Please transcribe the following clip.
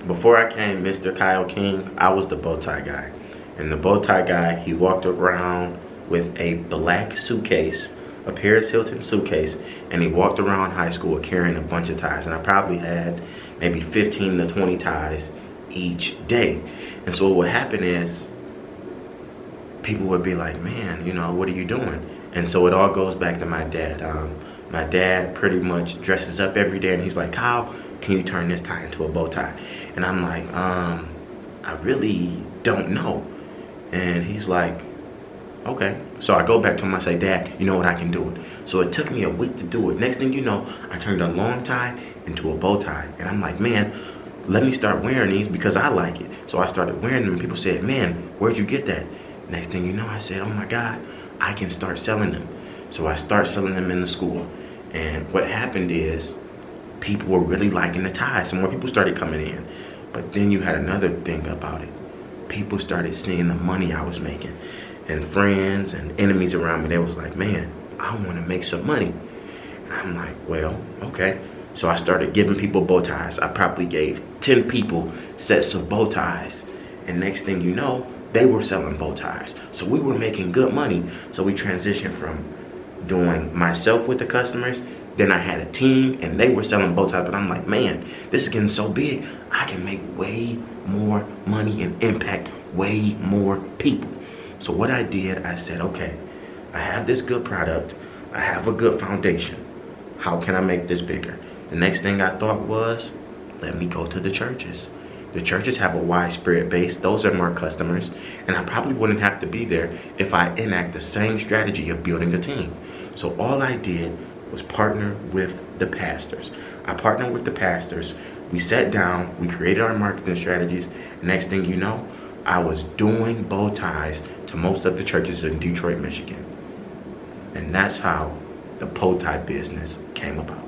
Before I came Mr. Kyle-King, I was the bow tie guy. And the bow tie guy, he walked around with a black suitcase, a Paris Hilton suitcase, and he walked around high school carrying a bunch of ties. And I probably had maybe 15 to 20 ties each day. And so what would happen is people would be like, man, you know, what are you doing? And so it all goes back to my dad. My dad pretty much dresses up every day and he's like, Kyle, can you turn this tie into a bow tie? And I'm like, I really don't know. And he's like, okay. So I go back to him, I say, Dad, you know what, I can do it. So it took me a week to do it. Next thing you know, I turned a long tie into a bow tie. And I'm like, man, let me start wearing these because I like it. So I started wearing them and people said, man, where'd you get that? Next thing you know, I said, oh my God, I can start selling them. So I start selling them in the school. And what happened is people were really liking the ties. Some more people started coming in. But then you had another thing about it. People started seeing the money I was making. And friends and enemies around me, they was like, man, I want to make some money. And I'm like, well, okay. So I started giving people bow ties. I probably gave 10 people sets of bow ties. And next thing you know, they were selling bow ties. So we were making good money. So we transitioned from doing myself with the customers. Then I had a team and they were selling bow ties. But I'm like, man, this is getting so big. I can make way more money and impact way more people. So what I did, I said, okay, I have this good product. I have a good foundation. How can I make this bigger? The next thing I thought was, let me go to the churches. The churches have a widespread base. Those are my customers. And I probably wouldn't have to be there if I enact the same strategy of building a team. So all I did was partner with the pastors. I partnered with the pastors. We sat down. We created our marketing strategies. Next thing you know, I was doing bow ties to most of the churches in Detroit, Michigan. And that's how the bow tie business came about.